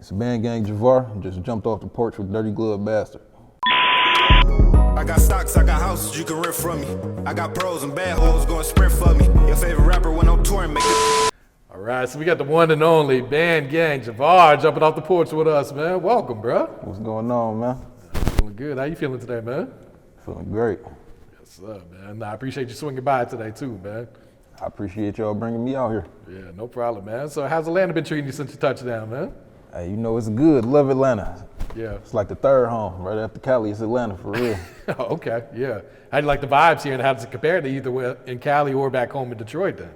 It's BandGang Javar. Just jumped off the porch with Dirty Glove Bastard. I got stocks, I got houses you can rent from me. I got pros and bad hoes going sprint for me. Your favorite rapper went on tour and make it. All right, so we got the one and only BandGang Javar jumping off the porch with us, man. Welcome, bro. What's going on, man? Feeling good. How you feeling today, man? Feeling great. Yes, sir, man. I appreciate you swinging by today, too, man. I appreciate y'all bringing me out here. Yeah, no problem, man. So how's Atlanta been treating you since your touchdown, man? Hey, you know it's good. Love Atlanta. Yeah. It's like the third home. Right after Cali, it's Atlanta for real. Okay, yeah. How do you like the vibes here, and how does it compare to either in Cali or back home in Detroit then?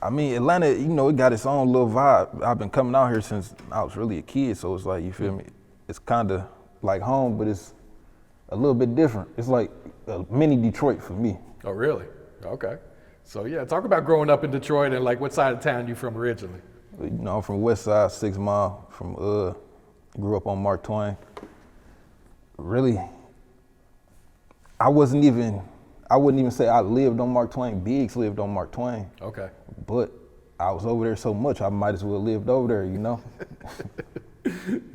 I mean, Atlanta, you know, it got its own little vibe. I've been coming out here since I was really a kid, so it's like, you feel me? It's kind of like home, but it's a little bit different. It's like a mini Detroit for me. Oh, really? Okay. So yeah, talk about growing up in Detroit and like what side of town you from originally. You know, I'm from Westside, 6 Mile, grew up on Mark Twain. Really, I wouldn't even say I lived on Mark Twain. Biggs lived on Mark Twain. Okay. But I was over there so much, I might as well lived over there, you know?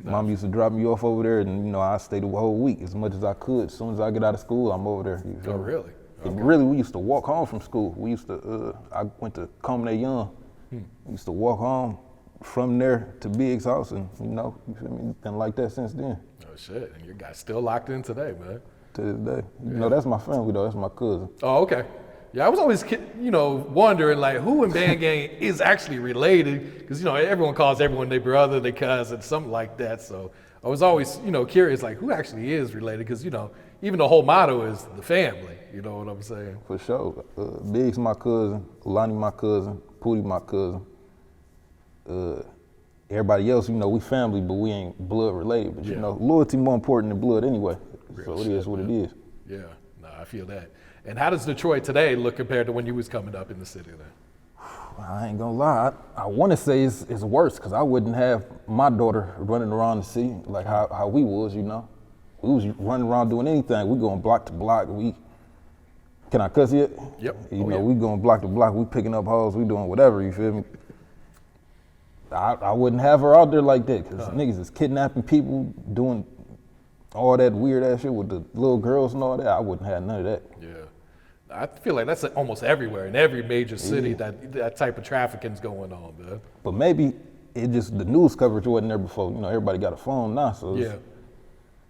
Mom used to drop me off over there, and you know, I stayed the whole week as much as I could. As soon as I get out of school, I'm over there. Oh, really? Okay. Really, we used to walk home from school. We used to, I went to Coleman Young. We used to walk home from there to Biggs' house, and you know, you feel me? Been like that since then. Oh shit, and you guys still locked in today, man. To this day. You know, that's my family though, that's my cousin. Oh, okay. Yeah, I was always, you know, wondering like who in BandGang is actually related, because you know, everyone calls everyone their brother, their cousin, something like that. So I was always, you know, curious like who actually is related, because you know, even the whole motto is the family, you know what I'm saying? For sure. Biggs my cousin, Lonnie my cousin, Pootie my cousin. Everybody else, you know, we family, but we ain't blood related. But you know, loyalty more important than blood anyway. So it is what it is. Yeah, no, I feel that. And how does Detroit today look compared to when you was coming up in the city then? I ain't gonna lie, I wanna say it's worse, because I wouldn't have my daughter running around the city like how we was, you know. We was running around doing anything. We going block to block. Can I cuss yet? Yep. You know, we going block to block. We picking up hoes. We doing whatever, you feel me? I wouldn't have her out there like that, because niggas is kidnapping people, doing all that weird ass shit with the little girls and all that. I wouldn't have none of that. Yeah. I feel like that's almost everywhere, in every major city, that type of trafficking's going on, man. But maybe it just, the news coverage wasn't there before. You know, everybody got a phone now, so it's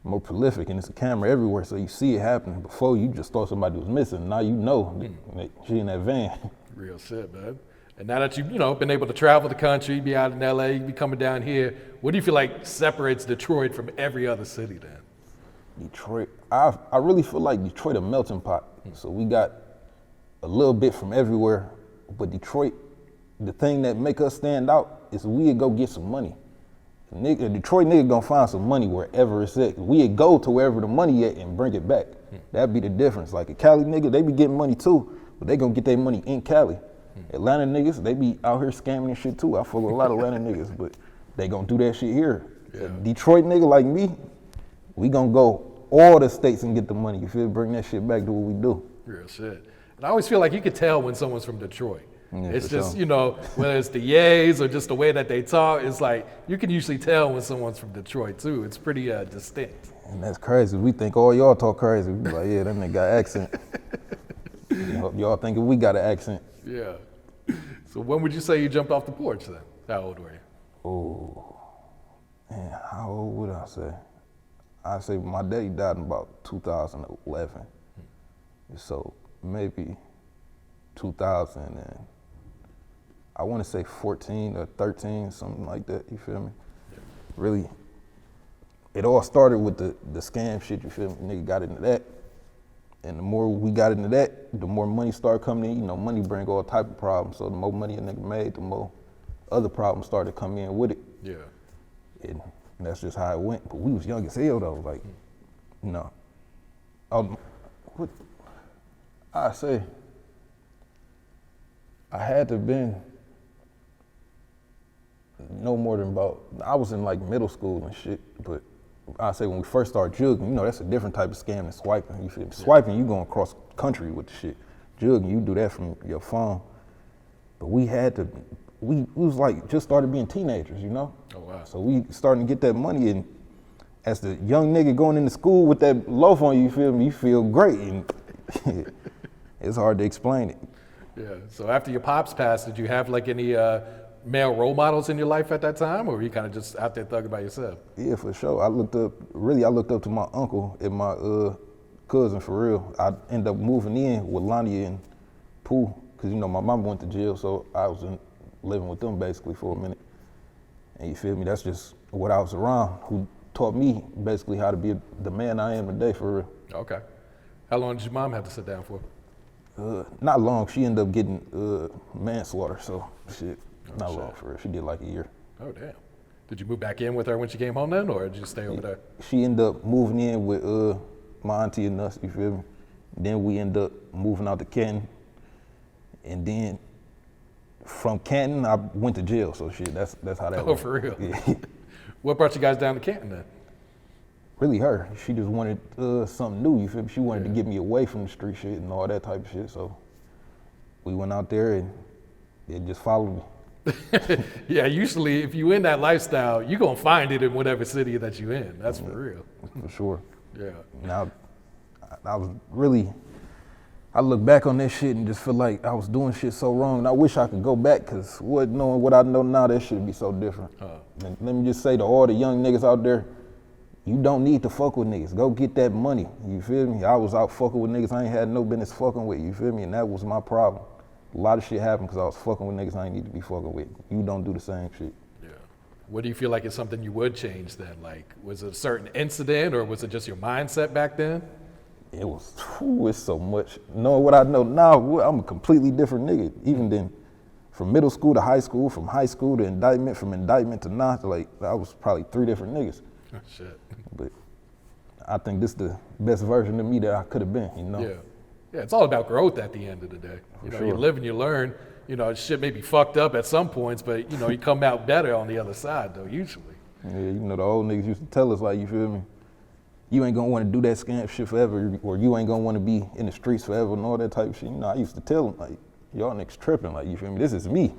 more prolific, and it's a camera everywhere, so you see it happening. Before, you just thought somebody was missing. Now you know that she in that van. Real shit, man. And now that you've, you know, been able to travel the country, be out in LA, you be coming down here, what do you feel like separates Detroit from every other city then? Detroit, I really feel like Detroit a melting pot. So we got a little bit from everywhere, but Detroit, the thing that make us stand out is we'd go get some money. A Detroit nigga gonna find some money wherever it's at. We'd go to wherever the money at and bring it back. That'd be the difference. Like a Cali nigga, they be getting money too, but they gonna get their money in Cali. Atlanta niggas, they be out here scamming and shit too. I fuck with a lot of Atlanta niggas, but they gonna do that shit here. A Detroit nigga like me, we gonna go all the states and get the money. You feel? Bring that shit back to what we do. Real shit. And I always feel like you could tell when someone's from Detroit. Yeah, it's just, you know, whether it's the yays or just the way that they talk, it's like, you can usually tell when someone's from Detroit too. It's pretty distinct. And that's crazy. We think all y'all talk crazy. We be like, yeah, that nigga got accent. Y'all thinking we got an accent. Yeah. So when would you say you jumped off the porch then? How old were you? Oh, man, how old would I say? I'd say my daddy died in about 2011. So maybe 2000 and I want to say 14 or 13, something like that, you feel me? Really, it all started with the scam shit, you feel me? Nigga got into that. And the more we got into that, the more money started coming in. You know, money bring all type of problems. So the more money a nigga made, the more other problems started coming in with it. Yeah. And that's just how it went. But we was young as hell though, like, you know. What I say, I had to have been no more than about, I was in like middle school and shit, but I say when we first started jugging, you know, that's a different type of scam than swiping. You feel me? Swiping, you going across country with the shit. Jugging, you do that from your phone. But we had to we was like just started being teenagers, you know? Oh, wow. So we starting to get that money, and as the young nigga going into school with that loaf on you, you feel me? You feel great, and it's hard to explain it. Yeah. So after your pops passed, did you have like any male role models in your life at that time, or were you kind of just out there thugging by yourself? Yeah, for sure. I looked up to my uncle and my cousin, for real. I ended up moving in with Lonnie and Pooh, because, you know, my mom went to jail, so I was living with them basically for a minute. And you feel me? That's just what I was around, who taught me basically how to be the man I am today, for real. Okay. How long did your mom have to sit down for? Not long. She ended up getting manslaughter, so shit, not long for real. She did like a year. Oh, damn. Did you move back in with her when she came home then, or did you stay over there? She ended up moving in with my auntie and us, you feel me? Then we ended up moving out to Canton. And then from Canton, I went to jail, so shit, that's how that Oh, went. for real? Yeah. What brought you guys down to Canton then? Really her. She just wanted something new, you feel me? She wanted to get me away from the street shit and all that type of shit, so we went out there and it just followed me. Yeah, usually if you in that lifestyle, you're going to find it in whatever city that you in. That's for real. For sure. Yeah. Now, I look back on that shit and just feel like I was doing shit so wrong, and I wish I could go back, because knowing what I know now, that shit would be so different. And let me just say to all the young niggas out there, you don't need to fuck with niggas. Go get that money, you feel me? I was out fucking with niggas I ain't had no business fucking with, you feel me? And that was my problem. A lot of shit happened because I was fucking with niggas I ain't need to be fucking with. You don't do the same shit. Yeah. What do you feel like is something you would change then? Like, was it a certain incident, or was it just your mindset back then? It was, it's so much. Knowing what I know now, I'm a completely different nigga. Even then, from middle school to high school, from high school to indictment, from indictment to not, like, I was probably 3 different niggas. Oh, shit. But I think this is the best version of me that I could have been, you know? Yeah. Yeah, it's all about growth at the end of the day. You know, sure. You live and you learn. You know, shit may be fucked up at some points, but, you know, you come out better on the other side, though, usually. Yeah, you know, the old niggas used to tell us, like, you feel me? You ain't gonna want to do that scam shit forever, or you ain't gonna want to be in the streets forever and all that type of shit. You know, I used to tell them, like, y'all niggas tripping, like, you feel me? This is me.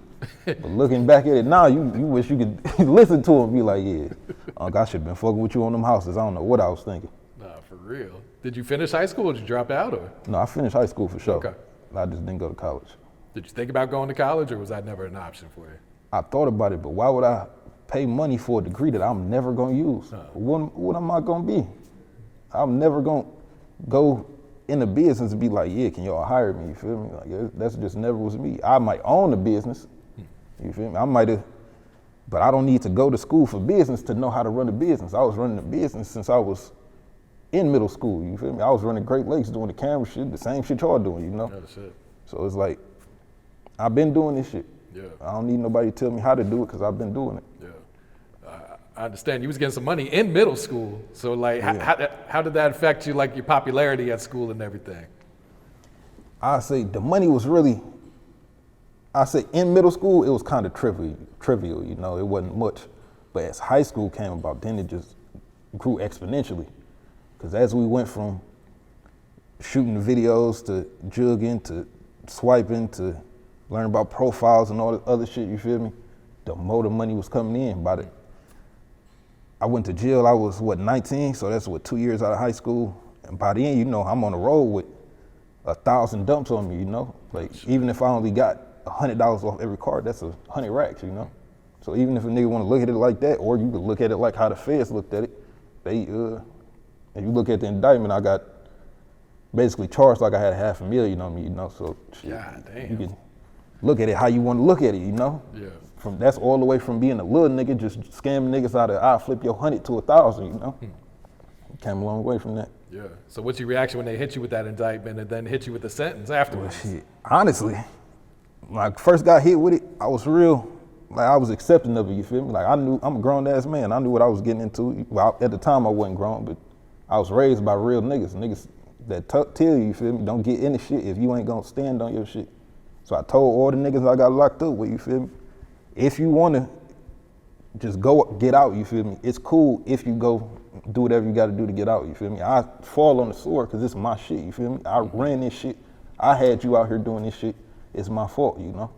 But looking back at it now, you wish you could listen to him and be like, yeah, Unc, I should have been fucking with you on them houses. I don't know what I was thinking. Nah, for real. Did you finish high school, or did you drop out, or? No, I finished high school for sure. Okay. I just didn't go to college. Did you think about going to college, or was that never an option for you? I thought about it, but why would I pay money for a degree that I'm never gonna use? What am I gonna be? I'm never gonna go in the business and be like, yeah, can y'all hire me? You feel me? Like, that's just never was me. I might own a business. You feel me? I might have, but I don't need to go to school for business to know how to run a business. I was running a business since I was in middle school. You feel me? I was running Great Lakes doing the camera shit, the same shit y'all doing, you know? Yeah, shit. So it's like, I've been doing this shit. Yeah. I don't need nobody to tell me how to do it, because I've been doing it. Yeah. I understand you was getting some money in middle school. So like, how did that affect you, like your popularity at school and everything? I say the money was really, I say in middle school, it was kind of trivial, you know, it wasn't much. But as high school came about, then it just grew exponentially. Because as we went from shooting videos to jugging to swiping to learning about profiles and all the other shit, you feel me? The more the money was coming in. I went to jail, I was 19, so that's 2 years out of high school. And by the end, you know, I'm on the road with 1,000 dumps on me, you know? Like, even if I only got $100 off every card, that's 100 racks, you know? So even if a nigga wanna look at it like that, or you could look at it like how the feds looked at it, if you look at the indictment, I got basically charged like I had $500,000 on me, you know? So shit, God damn. you can look at it how you wanna look at it, you know? Yeah. That's all the way from being a little nigga, just scamming niggas out of, I'll flip your 100 to 1,000, you know? Came a long way from that. Yeah. So what's your reaction when they hit you with that indictment and then hit you with the sentence afterwards? Shit. Honestly, when I first got hit with it, I was I was accepting of it, you feel me? Like, I knew, I'm a grown ass man. I knew what I was getting into. Well, at the time I wasn't grown, but I was raised by real niggas that tell you feel me, don't get into shit if you ain't gonna stand on your shit. So I told all the niggas I got locked up with, you feel me? If you wanna just get out, you feel me? It's cool if you go do whatever you gotta do to get out, you feel me? I fall on the sword because it's my shit, you feel me? I ran this shit. I had you out here doing this shit. It's my fault, you know?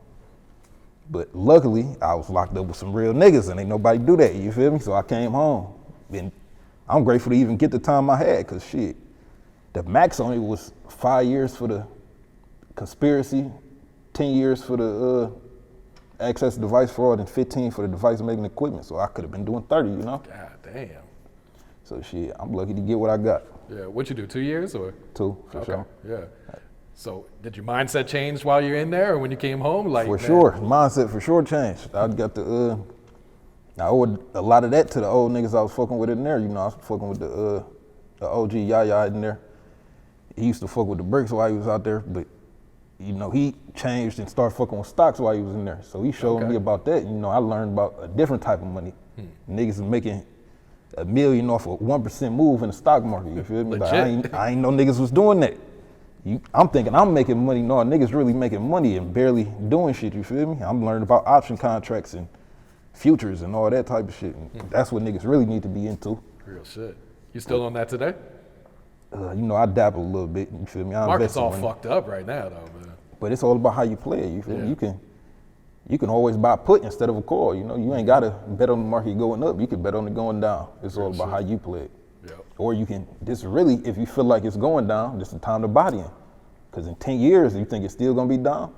But luckily, I was locked up with some real niggas and ain't nobody do that, you feel me? So I came home. And I'm grateful to even get the time I had, cause shit, the max on it was 5 years for the conspiracy, 10 years for the access device fraud, and 15 for the device making equipment. So I could have been doing 30, you know? God damn. So shit, I'm lucky to get what I got. Yeah, what you do, 2 years or? 2, for sure. Yeah. So did your mindset change while you're in there or when you came home? Like, For sure, mindset for sure changed. I got the, I owed a lot of that to the old niggas I was fucking with in there. You know, I was fucking with the OG Yaya in there. He used to fuck with the bricks while he was out there, but you know, he changed and started fucking with stocks while he was in there. So he showed me about that. You know, I learned about a different type of money. Niggas is making $1 million off a 1% move in the stock market, you feel me? Like, I ain't know niggas was doing that. I'm thinking I'm making money. No, niggas really making money and barely doing shit, you feel me? I'm learning about option contracts and futures and all that type of shit. And that's what niggas really need to be into. Real shit. You still on that today? You know, I dabble a little bit, you feel me? Market's all fucked up right now though, man. But it's all about how you play it, you feel me? You can always buy put instead of a call, you know? You ain't gotta bet on the market going up, you can bet on it going down. It's all about how you play it. Yep. Or you can, this really, if you feel like it's going down, this is the time to buy in. Because in 10 years, you think it's still gonna be down?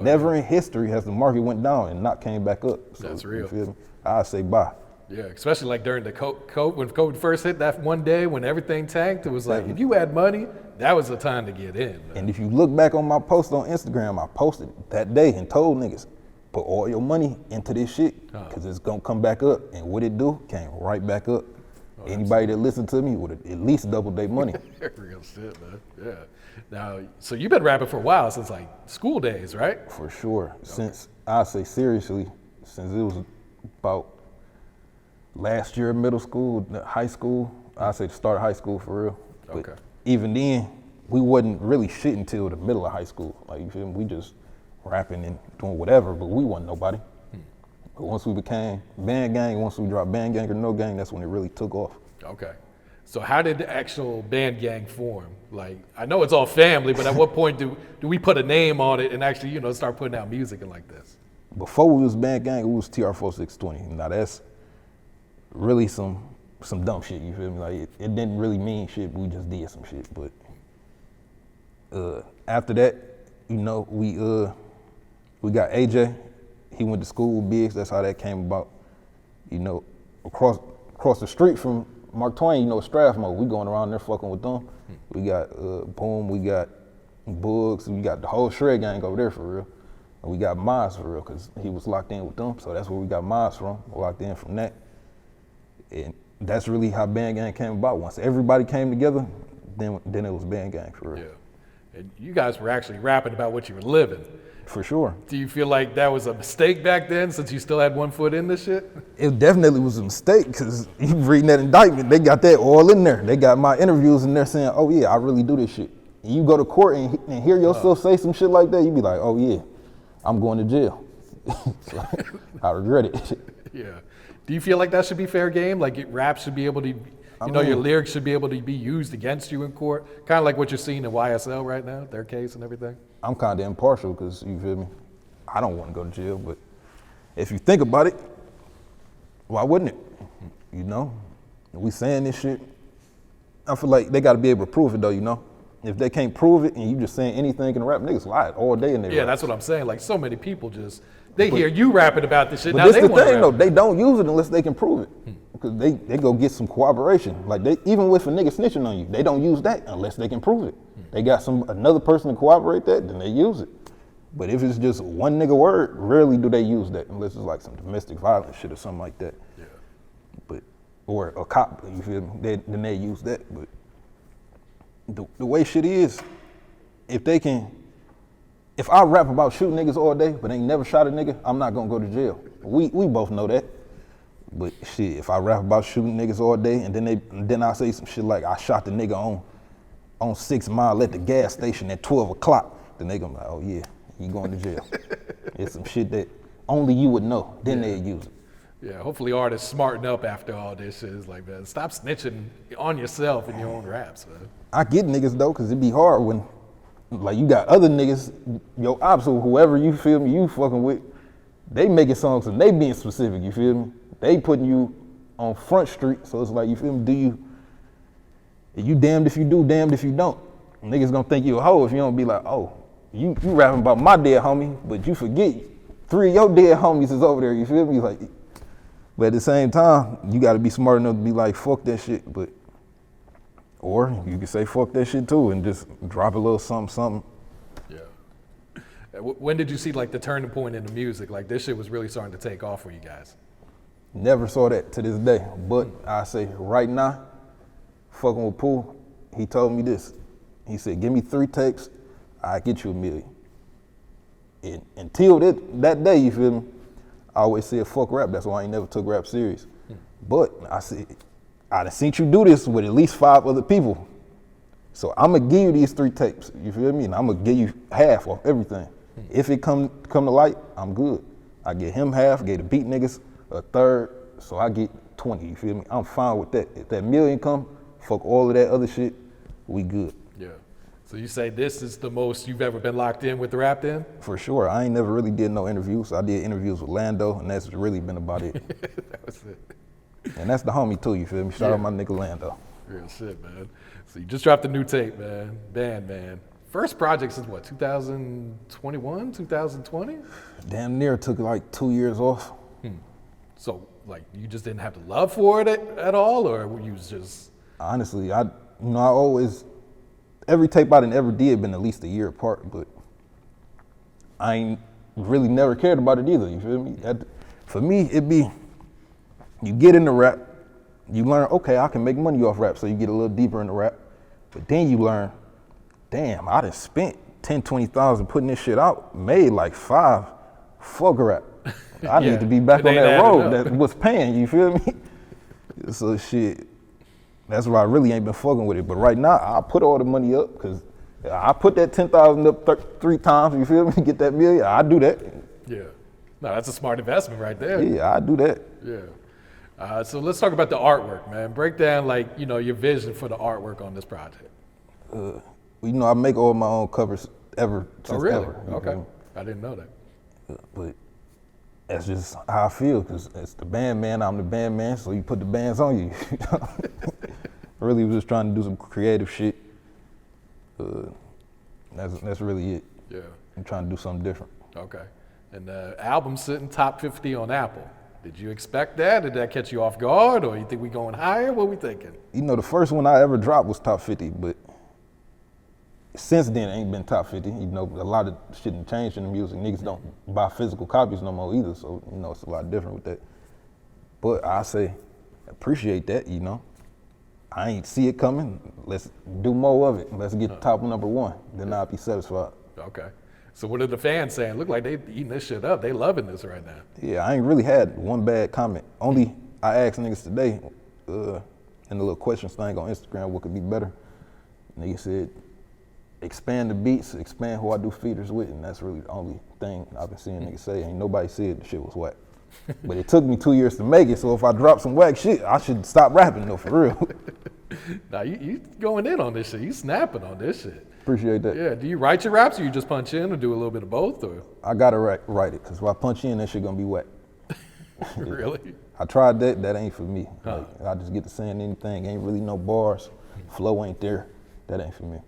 Never in history has the market went down and not came back up. So, that's real. You feel me? I say buy. Yeah, especially like during the COVID, when COVID first hit that one day when everything tanked, it was like, if you had money, that was the time to get in, man. And if you look back on my post on Instagram, I posted that day and told niggas, put all your money into this shit, because it's gonna come back up. And what it do, came right back up. Anybody that listened to me would have at least doubled their money. Real shit, man. Yeah. Now, so you've been rapping for a while, since like school days, right? For sure. Since, I say seriously, since it was about last year of middle school, high school, I say start high school for real. But even then, we wasn't really shit until the middle of high school. Like, you feel me? We just rapping and doing whatever, but we wasn't nobody. But once we became BandGang, once we dropped BandGang or No Gang, that's when it really took off. Okay. So how did the actual BandGang form? Like, I know it's all family, but at what point do we put a name on it and actually, you know, start putting out music and like this? Before we was BandGang, it was TR4620. Now that's really some dumb shit, you feel me? Like, it didn't really mean shit, we just did some shit. But after that, you know, we got AJ. He went to school with Biggs. That's how that came about. You know, across the street from Mark Twain, you know, Strathmore. We going around there fucking with them. We got Boom, we got Bugs, we got the whole Shred gang over there for real. And we got Miles for real, because he was locked in with them. So that's where we got Miles from, locked in from that. And that's really how BandGang came about. Once everybody came together, then it was BandGang for real. Yeah. And you guys were actually rapping about what you were living. For sure. Do you feel like that was a mistake back then, since you still had one foot in this shit? It definitely was a mistake, because you reading that indictment, they got that all in there. They got my interviews in there saying, oh yeah, I really do this shit. And you go to court and hear yourself say some shit like that, you be like, oh yeah, I'm going to jail. So, I regret it. Yeah. Do you feel like that should be fair game? Like rap should be able to, your lyrics should be able to be used against you in court? Kind of like what you're seeing in YSL right now, their case and everything? I'm kind of impartial, because, you feel me, I don't want to go to jail, but if you think about it, why wouldn't it? You know, we saying this shit, I feel like they got to be able to prove it though, you know? If they can't prove it and you just saying anything in rap, niggas lie all day in there. Yeah, that's what I'm saying. Like, so many people just, they hear you rapping about this shit, but now this they the want thing to though, they don't use it unless they can prove it. Because they go get some cooperation. Like, even with a nigga snitching on you, they don't use that unless they can prove it. They got another person to corroborate that, then they use it. But if it's just one nigga word, rarely do they use that unless it's like some domestic violence shit or something like that. Yeah. But, or a cop, you feel me? Then they use that. But the way shit is, if I rap about shooting niggas all day, but ain't never shot a nigga, I'm not gonna go to jail. We both know that. But shit, if I rap about shooting niggas all day, and then I say some shit like I shot the nigga on 6 Mile at the gas station at 12 o'clock, the nigga like, oh yeah, you going to jail. It's some shit that only you would know, then they'd use it. Yeah, hopefully artists smarten up after all this shit. It's like, man, stop snitching on yourself in your own raps, man. I get niggas though, cause it be hard when, like, you got other niggas, your ops or whoever you feel me, you fucking with, they making songs and they being specific, you feel me? They putting you on Front Street, so it's like, you feel me, you damned if you do, damned if you don't. Niggas gonna think you a hoe if you don't be like, oh, you rapping about my dead homie, but you forget 3 of your dead homies is over there, you feel me? Like, but at the same time, you gotta be smart enough to be like, fuck that shit, or you can say fuck that shit too and just drop a little something. Yeah. When did you see like the turning point in the music? Like this shit was really starting to take off for you guys. Never saw that to this day, but I say right now, fucking with Pooh, he told me this. He said, give me 3 tapes, I'll get you $1 million. And until that day, you feel me, I always said fuck rap, that's why I ain't never took rap serious. But I said, I done seen you do this with at least 5 other people. So I'm gonna give you these 3 tapes, you feel me? And I'm gonna give you half of everything. If it come to light, I'm good. I get him half, get the beat niggas a third, so I get 20, you feel me? I'm fine with that. If that $1 million come, fuck all of that other shit, we good. Yeah. So you say this is the most you've ever been locked in with the rap then? For sure. I ain't never really did no interviews. I did interviews with Lando, and that's really been about it. That was it. And that's the homie too, you feel me? Shout out my nigga Lando. Real shit, man. So you just dropped a new tape, man. Bandman. First project since what, 2021, 2020? Damn near took like 2 years off. So like you just didn't have the love for it at all, or were you just? Honestly, I always, every tape I done ever did been at least a year apart, but I ain't really never cared about it either, you feel me? For me, it be, you get into rap, you learn, okay, I can make money off rap, so you get a little deeper into rap, but then you learn, damn, I done spent 10, 20,000 putting this shit out, made like 5, fuck rap. I need to be back on that road that was paying, you feel me? So shit, that's why I really ain't been fucking with it. But right now, I put all the money up, cause I put that 10,000 up 3 times, you feel me, get that $1 million, I do that. Yeah, no, that's a smart investment right there. Yeah, I do that. Yeah. So let's talk about the artwork, man. Break down like, your vision for the artwork on this project. I make all my own covers ever since ever. Okay, I didn't know that. But that's just how I feel, because it's the Bandman, I'm the Bandman, so you put the bands on you. I really was just trying to do some creative shit. That's really it. Yeah. I'm trying to do something different. Okay. And the album sitting top 50 on Apple. Did you expect that? Did that catch you off guard, or you think we going higher? What we thinking? The first one I ever dropped was top 50, but since then, it ain't been top 50. A lot of shit done changed in the music. Niggas don't buy physical copies no more either, so, it's a lot different with that. But I say, appreciate that, I ain't see it coming. Let's do more of it. Let's get top number 1. Then I'll be satisfied. Okay. So what are the fans saying? Look like they eating this shit up. They loving this right now. Yeah, I ain't really had one bad comment. Only I asked niggas today in the little questions thing on Instagram, what could be better? Niggas said, expand the beats, expand who I do features with, and that's really the only thing I've been seeing niggas say. Ain't nobody said the shit was whack. But it took me 2 years to make it, so if I drop some whack shit, I should stop rapping though, for real. Nah, you going in on this shit. You snapping on this shit. Appreciate that. Yeah, do you write your raps or you just punch in or do a little bit of both? Or I gotta write it, because if I punch in, that shit gonna be whack. Really? I tried that ain't for me. Like, I just get to saying anything, ain't really no bars, flow ain't there, that ain't for me.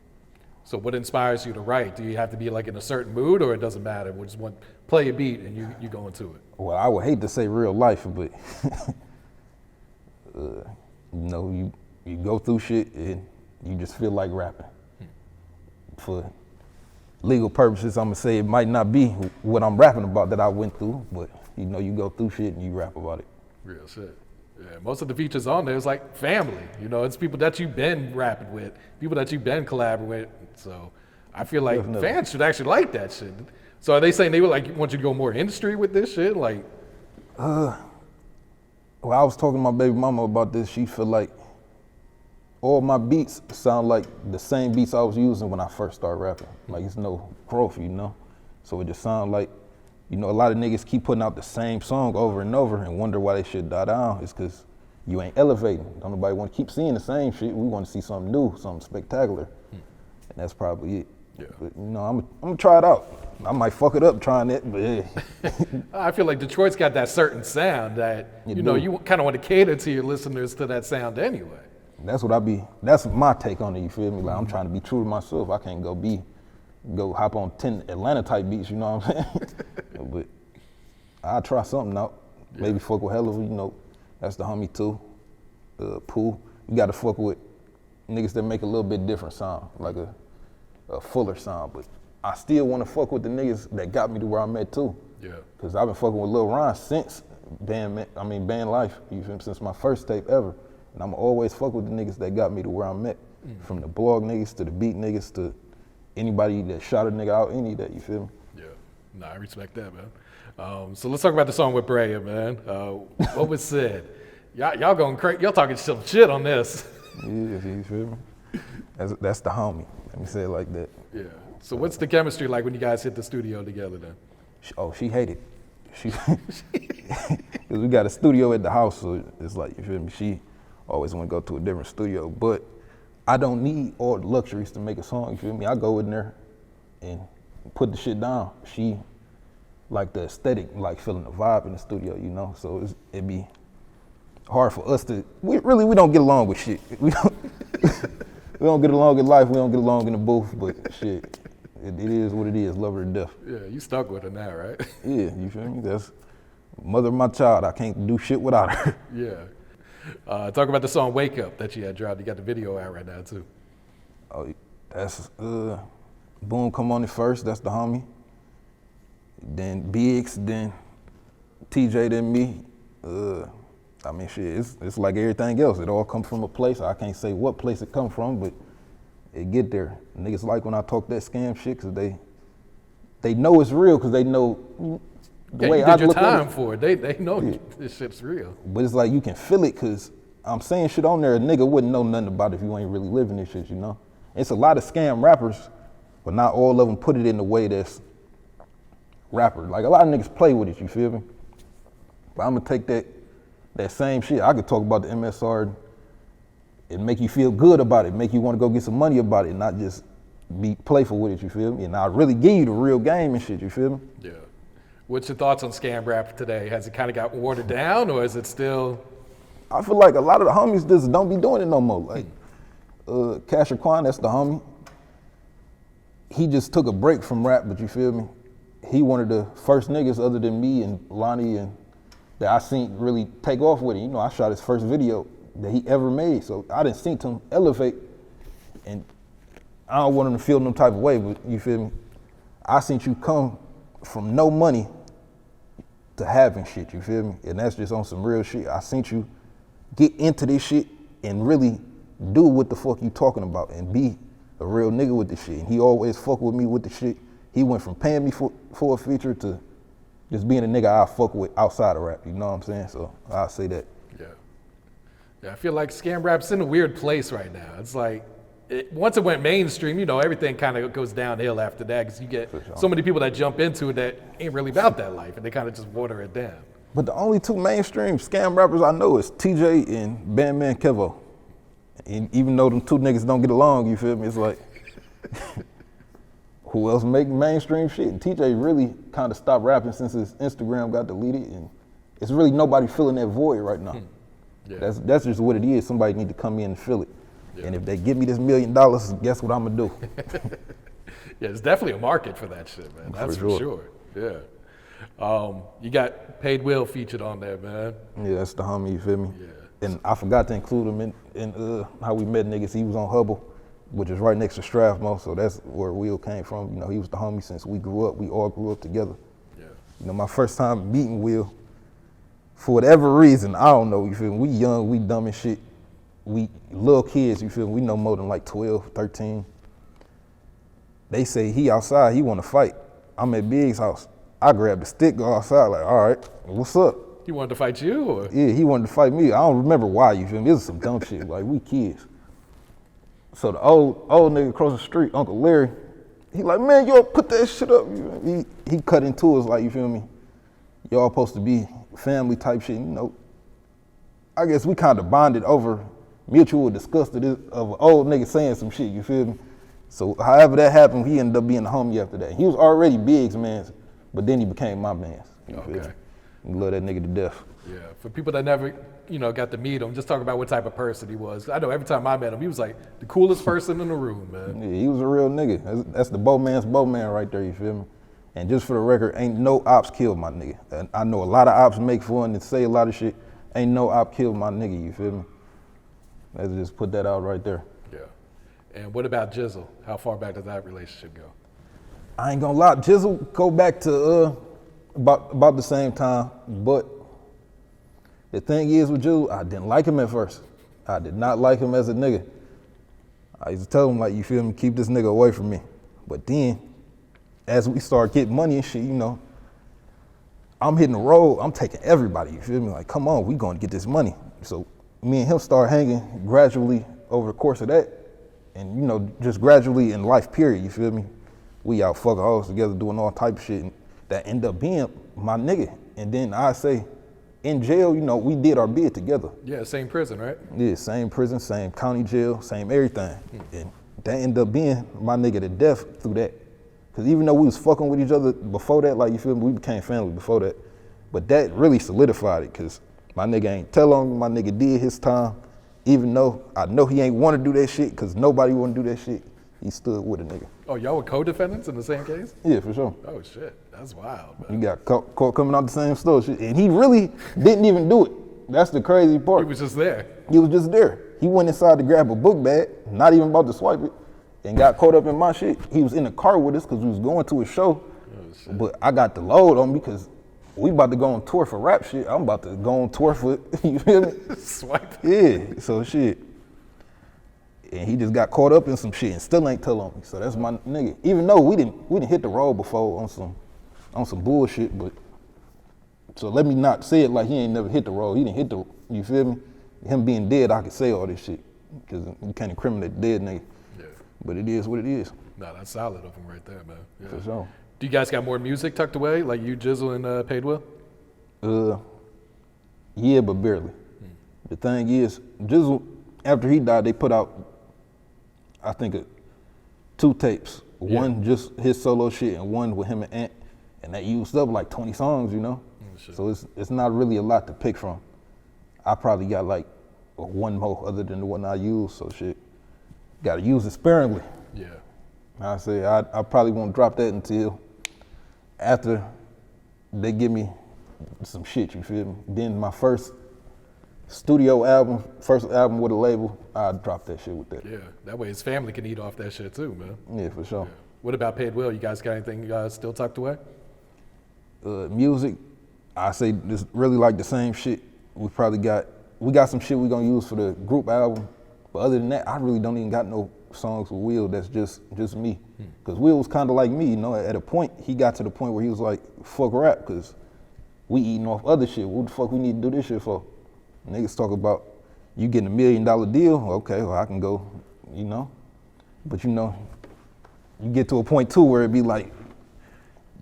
So what inspires you to write? Do you have to be like in a certain mood, or it doesn't matter? We just play a beat and you go into it. Well, I would hate to say real life, but you go through shit and you just feel like rapping. For legal purposes, I'm gonna say it might not be what I'm rapping about that I went through, but you go through shit and you rap about it. Real shit. Yeah, most of the features on there is like family. It's people that you've been rapping with, people that you've been collaborating with. So I feel like fans should actually like that shit. So are they saying they would want you to go more industry with this shit? Like, well, I was talking to my baby mama about this. She feel like all my beats sound like the same beats I was using when I first started rapping. Like, it's no growth, So it just sound like, a lot of niggas keep putting out the same song over and over and wonder why they shit die down. It's because you ain't elevating. Don't nobody want to keep seeing the same shit. We want to see something new, something spectacular. And that's probably it. Yeah. But, you know, I'm gonna try it out. I might fuck it up trying it, but yeah. I feel like Detroit's got that certain sound that, you know, you kind of want to cater to your listeners to that sound anyway. That's my take on it, you feel me? Like, I'm trying to be true to myself. I can't go hop on 10 Atlanta type beats, you know what I'm saying? But I'll try something out. Yeah. Maybe fuck with Hella, you know, that's the homie too. Pooh, you gotta fuck with niggas that make a little bit different sound, like a fuller sound, but I still wanna fuck with the niggas that got me to where I'm at too. Yeah. Cause I've been fucking with Lil Ron since Band Life, you feel me, since my first tape ever. And I'm always fuck with the niggas that got me to where I'm at. From the blog niggas to the beat niggas to anybody that shot a nigga out, any of that, you feel me? Yeah, nah, I respect that, man. So let's talk about the song with Brayah, man. What was said? Y'all going crazy, y'all talking some shit on this. Yeah, you feel me? That's the homie, let me say it like that. Yeah, so what's the chemistry like when you guys hit the studio together then? She hated cause we got a studio at the house, so it's like, you feel me, she always want to go to a different studio, but I don't need all the luxuries to make a song, you feel me? I go in there and put the shit down. She like the aesthetic, like feeling the vibe in the studio, you know? So it'd be hard for us to, we don't get along with shit. We don't get along in life, we don't get along in the booth, but shit, it is what it is, love her to death. Yeah, you stuck with her now, right? Yeah, you feel me? That's mother of my child, I can't do shit without her. Yeah. Talk about the song Wake Up that you had dropped. You got the video out right now too. Oh, that's Boom come on it first, that's the homie. Then Biggs, then TJ, then me. I mean shit, it's like everything else. It all comes from a place. I can't say what place it come from, but it get there. Niggas like when I talk that scam shit, cause they know it's real, cause they know the way you did your time for it. They know this shit's real. But it's like you can feel it, cause I'm saying shit on there a nigga wouldn't know nothing about it if you ain't really living this shit, you know? It's a lot of scam rappers, but not all of them put it in the way that's rapper. Like a lot of niggas play with it, you feel me? But I'm gonna take that same shit. I could talk about the MSR and make you feel good about it, make you wanna go get some money about it, not just be playful with it, you feel me? And I really give you the real game and shit, you feel me? Yeah. What's your thoughts on scam rap today? Has it kind of got watered down, or is it still? I feel like a lot of the homies just don't be doing it no more. Like Casher Quan, that's the homie. He just took a break from rap, but you feel me? He one of the first niggas other than me and Lonnie and that I seen really take off with it. You know, I shot his first video that he ever made, so I didn't see him elevate, and I don't want him to feel no type of way, but you feel me? I seen you come from no money to having shit, you feel me? And that's just on some real shit. I seen you get into this shit and really do what the fuck you talking about and be a real nigga with this shit. And he always fuck with me with the shit. He went from paying me for a feature to just being a nigga I fuck with outside of rap, you know what I'm saying? So I'll say that. Yeah, I feel like scam rap's in a weird place right now. It's like, once it went mainstream, you know, everything kind of goes downhill after that, because you get so many people that jump into it that ain't really about that life, and they kind of just water it down. But the only two mainstream scam rappers I know is TJ and Bandman Kevo. And even though them two niggas don't get along, you feel me? It's like, who else make mainstream shit? And TJ really kind of stopped rapping since his Instagram got deleted, and it's really nobody filling that void right now. Yeah. That's just what it is. Somebody need to come in and fill it. Yeah. And if they give me this $1 million, guess what I'm gonna do? Yeah, there's definitely a market for that shit, man. That's for sure. Yeah. You got PaidWill featured on there, man. Yeah, that's the homie, you feel me? Yeah. And I forgot to include him in how we met niggas. He was on Hubble, which is right next to Strathmore, so that's where Will came from. You know, he was the homie since we grew up. We all grew up together. Yeah. You know, my first time meeting Will, for whatever reason, I don't know, you feel me? We young, we dumb and shit. We little kids, you feel me? We know more than like 12, 13. They say he outside, he want to fight. I'm at Big's house. I grabbed the stick, go outside, like, all right, what's up? He wanted to fight you, or? Yeah, he wanted to fight me. I don't remember why, you feel me? This is some dumb shit, like, we kids. So the old nigga across the street, Uncle Larry, he like, man, y'all put that shit up. He cut into us like, you feel me? Y'all supposed to be family type shit, you know. I guess we kind of bonded over mutual disgust of an old nigga saying some shit, you feel me? So however that happened, he ended up being the homie after that. He was already Big's man, but then he became my man. Okay. I love that nigga to death. Yeah, for people that never, got to meet him, just talk about what type of person he was. I know every time I met him, he was like the coolest person in the room, man. Yeah, he was a real nigga. That's the Bowman's Bowman right there, you feel me? And just for the record, ain't no ops killed my nigga. And I know a lot of ops make fun and say a lot of shit. Ain't no op killed my nigga, you feel me? Let's just put that out right there. Yeah. And what about Jizzle? How far back does that relationship go? I ain't gonna lie, Jizzle go back to about the same time, but the thing is with Jizzle, I didn't like him at first. I did not like him as a nigga. I used to tell him, like, you feel me, keep this nigga away from me. But then, as we start getting money and shit, I'm hitting the road, I'm taking everybody, you feel me? Like, come on, we gonna get this money. So me and him start hanging gradually over the course of that. And, just gradually in life, period, you feel me? We out fucking hoes together doing all type of shit and that end up being my nigga. And then I say, in jail, we did our bid together. Yeah, same prison, right? Yeah, same prison, same county jail, same everything. And that ended up being my nigga to death through that. Cause even though we was fucking with each other before that, like, you feel me, we became family before that. But that really solidified it, cause my nigga ain't tell on me, my nigga did his time. Even though I know he ain't wanna do that shit, cause nobody wanna do that shit, he stood with a nigga. Oh, y'all were co-defendants in the same case? Yeah, for sure. Oh shit, that's wild, man. You got caught coming out the same store, shit. And he really didn't even do it. That's the crazy part. He was just there. He was just there. He went inside to grab a book bag, not even about to swipe it, and got caught up in my shit. He was in the car with us because we was going to a show, but I got the load on me because we about to go on tour for rap shit. I'm about to go on tour for, you feel me? Swipe. Yeah, so shit. And he just got caught up in some shit and still ain't tell on me. So that's my nigga. Even though we didn't hit the road before on some bullshit, but so let me not say it like he ain't never hit the road. He didn't hit the, you feel me? Him being dead, I could say all this shit because you can't incriminate the dead nigga. Yeah. But it is what it is. Nah, that's solid of him right there, man. Yeah. For sure. Do you guys got more music tucked away, like you, Jizzle, and PaidWill? Yeah, but barely. The thing is, Jizzle, after he died, they put out, I think, 2 tapes. Yeah. One just his solo shit and one with him and Ant. And that used up like 20 songs, So it's not really a lot to pick from. I probably got like one more other than the one I use, so shit. Gotta use it sparingly. Yeah. I say I probably won't drop that until after they give me some shit, you feel me? Then my first studio album, first album with a label, I'd drop that shit with that. Yeah, that way his family can eat off that shit too, man. Yeah, for sure. Yeah. What about PaidWill? You guys got anything still tucked away? Music, I say this really like the same shit. We got some shit we gonna use for the group album, but other than that, I really don't even got no songs with Will that's just me. Cause Will was kind of like me, at a point, he got to the point where he was like, fuck rap, cause we eating off other shit. What the fuck we need to do this shit for? Niggas talk about you getting $1 million deal, okay, well I can go, But you get to a point too where it be like,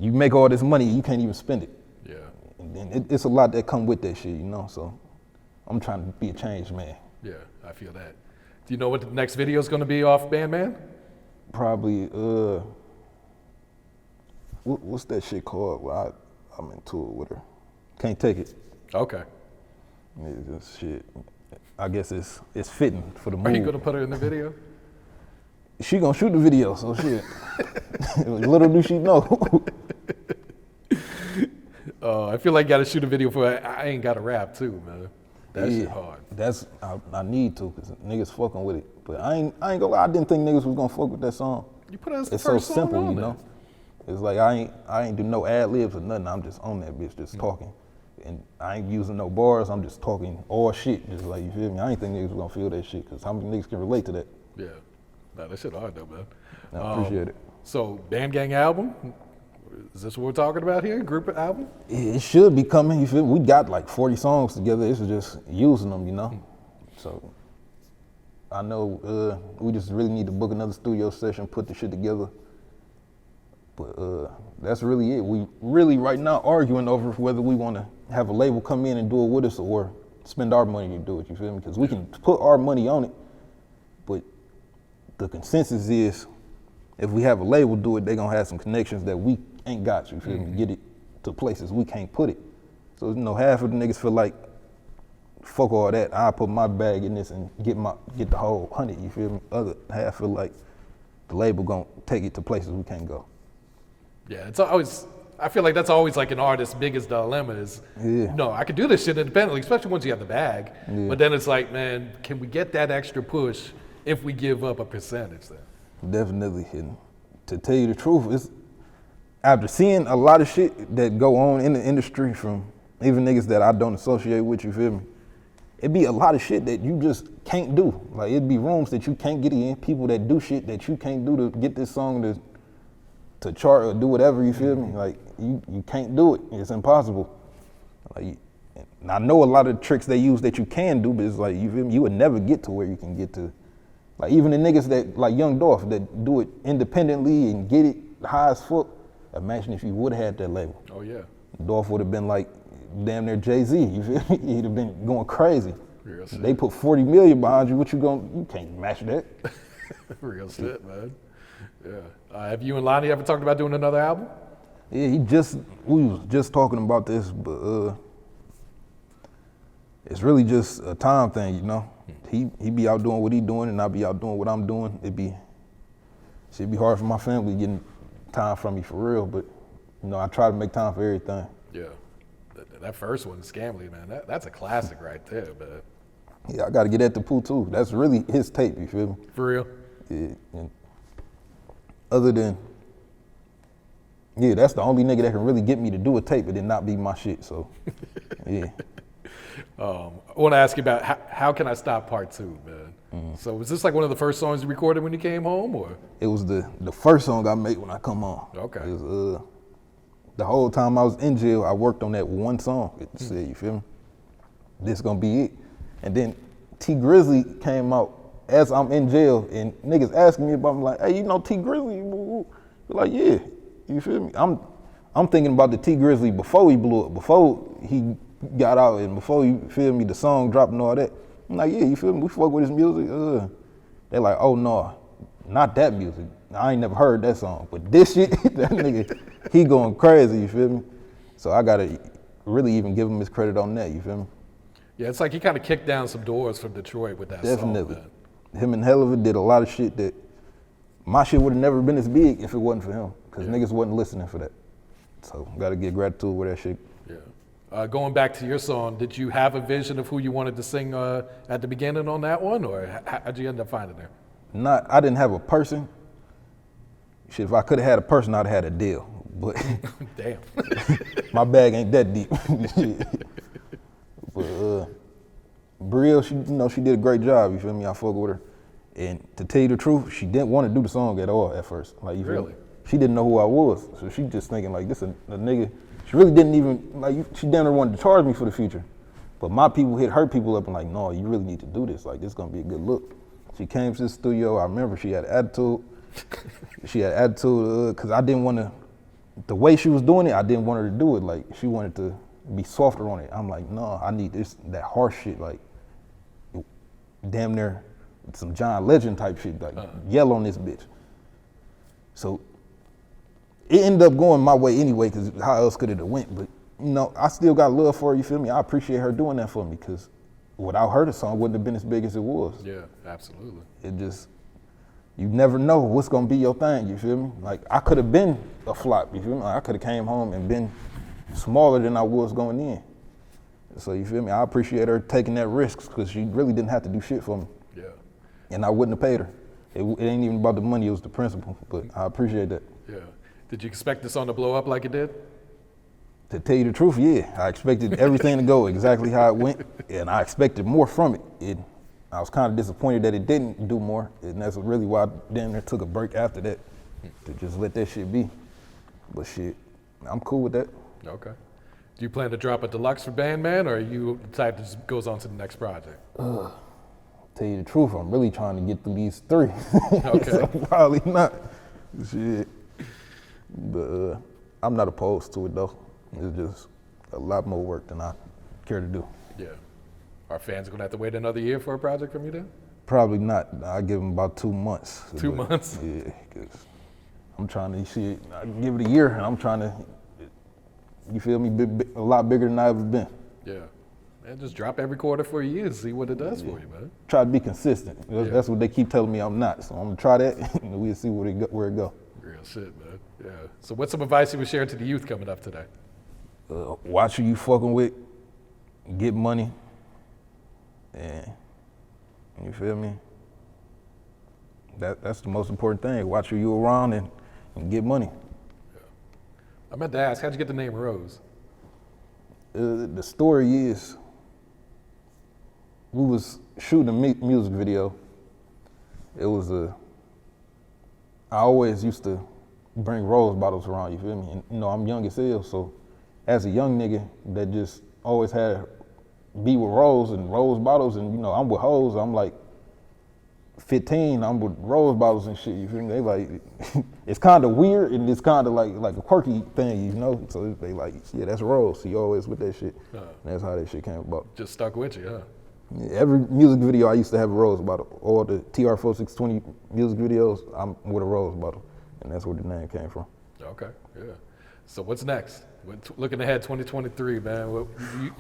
you make all this money, you can't even spend it. Yeah. And it's a lot that come with that shit, so I'm trying to be a changed man. Yeah, I feel that. Do you know what the next video is going to be off Bandman? Probably, what's that shit called? Well, I'm into it with her. Can't take it. Okay. It's just shit. I guess it's fitting for the movie. Are you going to put her in the video? She gonna shoot the video, so shit. Little do she know. I feel like you got to shoot a video for I Ain't Got a Rap too, man. That shit hard. I need to, cause niggas fucking with it. But I ain't gonna lie, I didn't think niggas was gonna fuck with that song. You put it as the it's first so simple, song on It's like I ain't do no ad libs or nothing. I'm just on that bitch, just talking. And I ain't using no bars. I'm just talking all shit, just like, you feel me? I ain't think niggas was gonna feel that shit, cause how many niggas can relate to that? Yeah. Nah, that shit hard though, man. I appreciate it. So, BandGang album? Is this what we're talking about here? Group album? It should be coming, you feel me? We got like 40 songs together. It's just using them, So I know we just really need to book another studio session, put the shit together. But that's really it. We really right now arguing over whether we want to have a label come in and do it with us or spend our money to do it, you feel me? Because we can put our money on it, but the consensus is if we have a label do it, they gonna have some connections that we ain't got, you feel me? Get it to places we can't put it. So, you know, half of the niggas feel like, fuck all that, I'll put my bag in this and get the whole 100, you feel me? Other half feel like the label gonna take it to places we can't go. Yeah, it's always, I feel like that's always like an artist's biggest dilemma is, no, I could do this shit independently, especially once you have the bag. Yeah. But then it's like, man, can we get that extra push if we give up a percentage then? Definitely. And to tell you the truth, it's after seeing a lot of shit that go on in the industry from even niggas that I don't associate with, you feel me? It'd be a lot of shit that you just can't do. Like, it'd be rooms that you can't get in, people that do shit that you can't do to get this song to chart or do whatever, you feel me? Like, you can't do it. It's impossible. Like, I know a lot of tricks they use that you can do, but it's like, you feel me? You would never get to where you can get to. Like, even the niggas that, like Young Dolph, that do it independently and get it high as fuck, imagine if you would have had that label. Oh, yeah. Dolph would have been like, damn near Jay-Z, you feel me? He'd have been going crazy. Real shit. They put 40 million behind you, you can't match that. Real shit, man. Yeah. Have you and Lonnie ever talked about doing another album? Yeah, we was just talking about this, but it's really just a time thing, you know? He be out doing what he doing and I be out doing what I'm doing. It'd be hard for my family getting time from me for real, but you know, I try to make time for everything. Yeah. That first one, Scamly, man, that's a classic right there, man. Yeah, I gotta get at the Pooh too. That's really his tape, you feel me? For real? Yeah. And other than, yeah, that's the only nigga that can really get me to do a tape and then not be my shit, so, yeah. I want to ask you about how Can I Stop Part 2, man? So was this like one of the first songs you recorded when you came home, or? It was the first song I made when I come home. Okay. It was, the whole time I was in jail, I worked on that one song. It said, you feel me? This gonna be it. And then T Grizzly came out as I'm in jail, and niggas asking me about, I'm like, hey, you know T Grizzly? They're like, yeah, you feel me? I'm thinking about the T Grizzly before he blew up, before he got out, and before, you feel me, the song dropped and all that. I'm like, yeah, you feel me? We fuck with his music. They're like, oh no, not that music. I ain't never heard that song, but this shit, that nigga, he going crazy, you feel me? So I gotta really even give him his credit on that, you feel me? Yeah, it's like he kind of kicked down some doors from Detroit with that Definitely. song, man. Him and Helliver did a lot of shit that my shit would have never been as big if it wasn't for him, because niggas wasn't listening for that. So gotta give gratitude with that shit. Yeah. Going back to your song, did you have a vision of who you wanted to sing at the beginning on that one, or how'd you end up finding her? I didn't have a person. Shit, if I could have had a person, I'd have had a deal. But damn, my bag ain't that deep. But Brayah, she did a great job. You feel me? I fuck with her. And to tell you the truth, she didn't want to do the song at all at first. Like, you feel me? She didn't know who I was, so she just thinking like, this a nigga. She really didn't even she damn near wanted to charge me for the feature. But my people hit her people up and like, no, you really need to do this. Like, this gonna be a good look. She came to the studio. I remember she had attitude. She had attitude because I didn't want to, the way she was doing it, I didn't want her to do it. Like, she wanted to be softer on it. I'm like, no, I need that harsh shit, like damn near some John Legend type shit, like yell on this bitch. So it ended up going my way anyway, because how else could it have went? But you know, I still got love for her, you feel me? I appreciate her doing that for me, because without her, the song wouldn't have been as big as it was. Yeah, absolutely. It just, you never know what's gonna be your thing, you feel me? Like, I could have been a flop, you feel me? Like, I could have came home and been smaller than I was going in. So, you feel me? I appreciate her taking that risk, because she really didn't have to do shit for me. Yeah. And I wouldn't have paid her. It ain't even about the money, it was the principle, but I appreciate that. Yeah. Did you expect the song to blow up like it did? To tell you the truth, yeah. I expected everything to go exactly how it went, and I expected more from it. I was kind of disappointed that it didn't do more, and that's really why I damn near took a break after that, to just let that shit be. But shit, I'm cool with that. Okay. Do you plan to drop a deluxe for Bandman, or are you the type that just goes on to the next project? Tell you the truth, I'm really trying to get through these 3. Okay. So probably not. Shit. But I'm not opposed to it though. It's just a lot more work than I care to do. Yeah. Are fans gonna have to wait another year for a project from you then? Probably not. I give them about 2 months. 2 months? Yeah, 'cause I'm trying to I give it a year, and I'm trying to, you feel me, be a lot bigger than I've ever been. Yeah. Man, just drop every quarter for a year and see what it does for you, man. Try to be consistent. That's what they keep telling me I'm not. So I'm gonna try that, and we'll see where it go. Real shit, man. Yeah. So what's some advice you would share to the youth coming up today? Watch who you fucking with, get money, and you feel me? That's the most important thing. Watch who you around and get money. Yeah. I meant to ask, how'd you get the name Rose? The story is, we was shooting a music video. It was I always used to bring rose bottles around, you feel me? And you know, I'm young as hell, so as a young nigga that just always had be with rose and rose bottles, and you know, I'm with hoes, I'm like 15, I'm with rose bottles and shit, you feel me? They like, it's kind of weird and it's kind of like a quirky thing, you know? So they like, yeah, that's rose, so you always with that shit. And that's how that shit came about. Just stuck with you, huh? Yeah, every music video I used to have a rose bottle. All the TR4620 music videos, I'm with a rose bottle. And that's where the name came from. Okay, yeah. So what's next? Looking ahead 2023, man,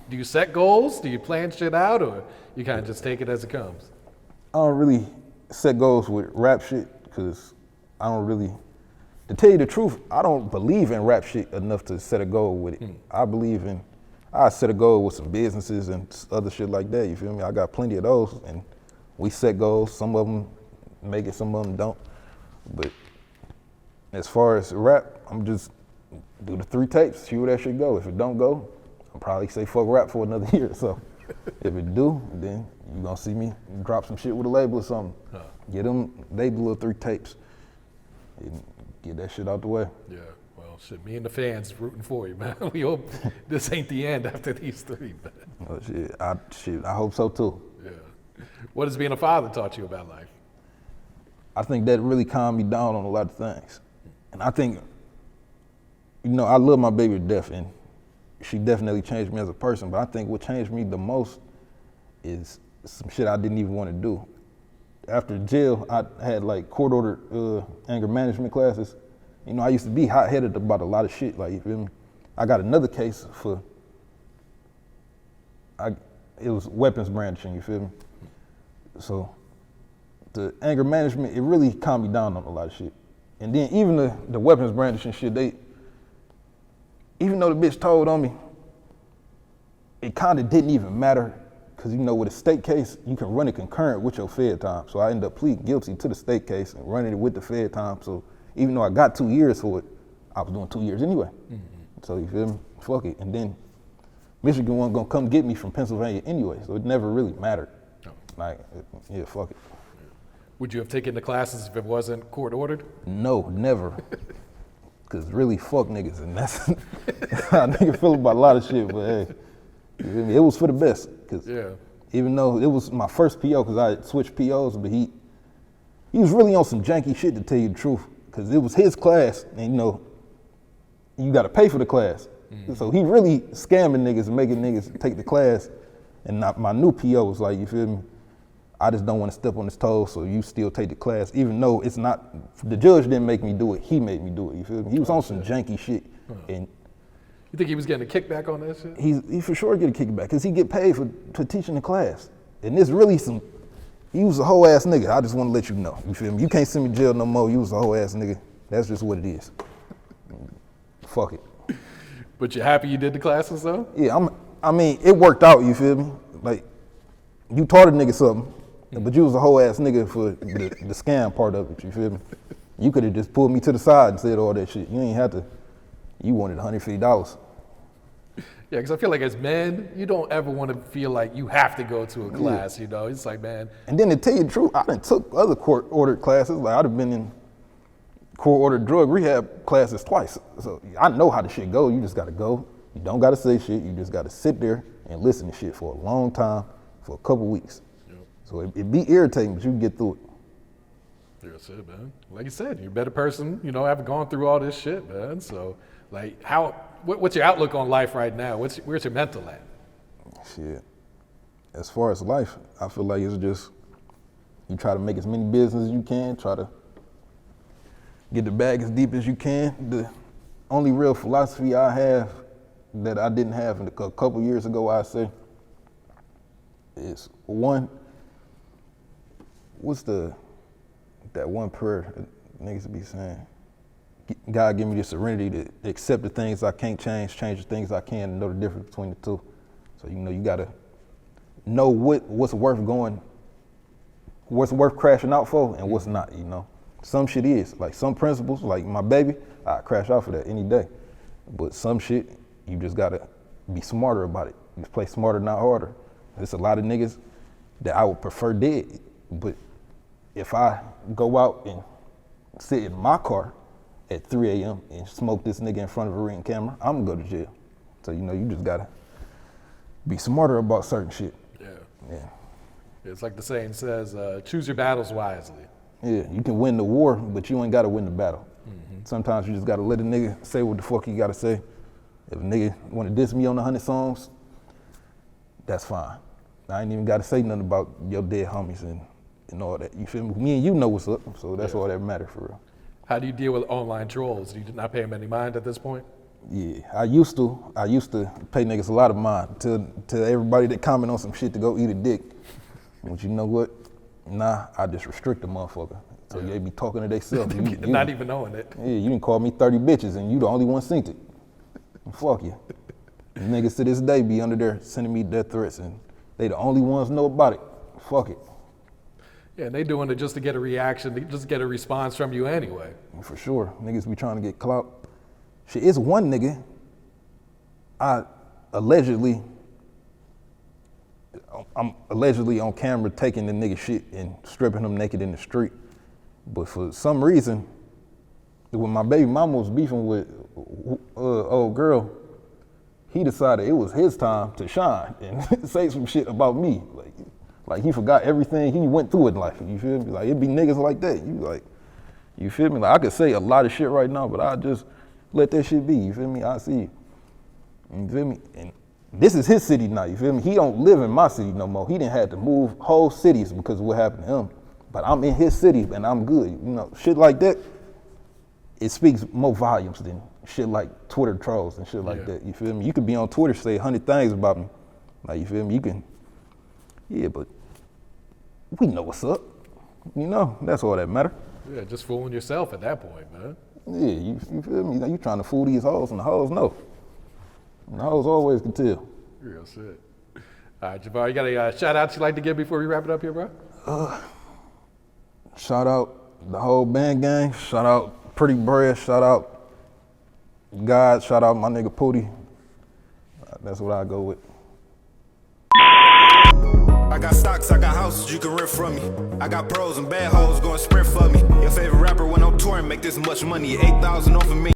do you set goals? Do you plan shit out, or you kind of just take it as it comes? I don't really set goals with rap shit, because I don't really, to tell you the truth, I don't believe in rap shit enough to set a goal with it. I set a goal with some businesses and other shit like that, you feel me? I got plenty of those, and we set goals. Some of them make it, some of them don't. But as far as rap, I'm just do the 3 tapes, see where that shit go. If it don't go, I'll probably say fuck rap for another year. So if it do, then you gonna see me drop some shit with a label or something. Get them, they do little 3 tapes, and get that shit out the way. Yeah. Well, shit, me and the fans rooting for you, man. We hope this ain't the end after these 3, man. Oh, I hope so too. Yeah. What has being a father taught you about life? I think that really calmed me down on a lot of things. And I think, you know, I love my baby to death, and she definitely changed me as a person, but I think what changed me the most is some shit I didn't even want to do. After jail, I had like court-ordered anger management classes. You know, I used to be hot-headed about a lot of shit, like, you feel me? I got another case for, it was weapons brandishing, you feel me? So the anger management, it really calmed me down on a lot of shit. And then even the weapons brandishing shit, even though the bitch told on me, it kind of didn't even matter, because you know, with a state case, you can run it concurrent with your fed time. So I ended up pleading guilty to the state case and running it with the fed time. So even though I got 2 years for it, I was doing 2 years anyway. So you feel me? Fuck it. And then Michigan wasn't gonna come get me from Pennsylvania anyway, so it never really mattered. Like, yeah, fuck it. Would you have taken the classes if it wasn't court ordered? No, never. Cause really, fuck niggas, and that's how nigga feel about a lot of shit. But hey, you feel me? It was for the best. Cause even though it was my first PO, cause I had switched POs, but he was really on some janky shit, to tell you the truth. Cause it was his class, and you know, you gotta pay for the class. So he really scamming niggas and making niggas take the class. And my new PO was like, you feel me? I just don't want to step on his toes, so you still take the class, even though it's not, the judge didn't make me do it, he made me do it, you feel me? He was on some janky shit. And you think he was getting a kickback on that shit? He for sure get a kickback, because he get paid for teaching the class. And this really he was a whole ass nigga, I just want to let you know, you feel me? You can't send me to jail no more, you was a whole ass nigga. That's just what it is. Fuck it. But you happy you did the classes though? Yeah, I mean, it worked out, you feel me? Like, you taught a nigga something, but you was a whole ass nigga for the scam part of it, you feel me? You could have just pulled me to the side and said all that shit. You ain't had to, you wanted $150. Yeah, because I feel like as men, you don't ever want to feel like you have to go to a class, you know? It's like, man. And then to tell you the truth, I done took other court-ordered classes. Like, I'd have been in court-ordered drug rehab classes twice. So I know how the shit go. You just gotta go. You don't gotta say shit. You just gotta sit there and listen to shit for a long time, for a couple weeks. So it be irritating, but you can get through it. That's it, man. Like you said, you're a better person, you know, having gone through all this shit, man. So, like, what's your outlook on life right now? Where's your mental at? Shit. As far as life, I feel like it's just, you try to make as many business as you can, try to get the bag as deep as you can. The only real philosophy I have that I didn't have a couple years ago, I say, is one, that one prayer that niggas be saying? God give me the serenity to accept the things I can't change the things I can, and know the difference between the two. So you gotta know what's worth crashing out for and what's not, Some shit is, like some principles, like my baby, I crash out for that any day. But some shit, you just gotta be smarter about it. You play smarter, not harder. There's a lot of niggas that I would prefer dead, but if I go out and sit in my car at 3 a.m. and smoke this nigga in front of a ring camera, I'm gonna go to jail. So you just gotta be smarter about certain shit. Yeah. It's like the saying says, choose your battles wisely. Yeah, you can win the war, but you ain't gotta win the battle. Mm-hmm. Sometimes you just gotta let a nigga say what the fuck he gotta say. If a nigga wanna diss me on 100 songs, that's fine. I ain't even gotta say nothing about your dead homies and all that. You feel me? Me and you know what's up, so that's all that matters for real. How do you deal with online trolls? Do you not pay them any mind at this point? Yeah, I used to pay niggas a lot of mind. Tell everybody that comment on some shit to go eat a dick. But you know what? Nah, I just restrict the motherfucker. So they be talking to themselves. Not even knowing it. Yeah, you done call me 30 bitches and you the only one synced it. Fuck you. These niggas to this day be under there sending me death threats and they the only ones know about it. Fuck it. Yeah, and they doing it just to get a reaction, just to get a response from you anyway. For sure. Niggas be trying to get clout. Shit, it's one nigga I'm allegedly on camera taking the nigga shit and stripping him naked in the street. But for some reason, when my baby mama was beefing with old girl, he decided it was his time to shine and say some shit about me. Like he forgot everything he went through in life. You feel me? Like it be niggas like that. You feel me? Like I could say a lot of shit right now, but I just let that shit be. You feel me? I see you. You feel me? And this is his city now. You feel me? He don't live in my city no more. He didn't have to move whole cities because of what happened to him. But I'm in his city and I'm good. Shit like that. It speaks more volumes than shit like Twitter trolls and shit like that. You feel me? You could be on Twitter say 100 things about me. Like you feel me? You can. Yeah, but we know what's up. That's all that matter. Yeah, just fooling yourself at that point, man. Yeah, you feel me? You trying to fool these hoes, and the hoes know. And the hoes always can tell. Real shit. All right, Javar, you got a shout out you'd like to give before we wrap it up here, bro? Shout out the whole band gang. Shout out Pretty Brayah. Shout out God. Shout out my nigga Pootie. That's what I go with. I got stocks, I got houses you can rent from me. I got pros and bad hoes going sprint for me. Your favorite rapper went on tour and make this much money. 8,000 off of me.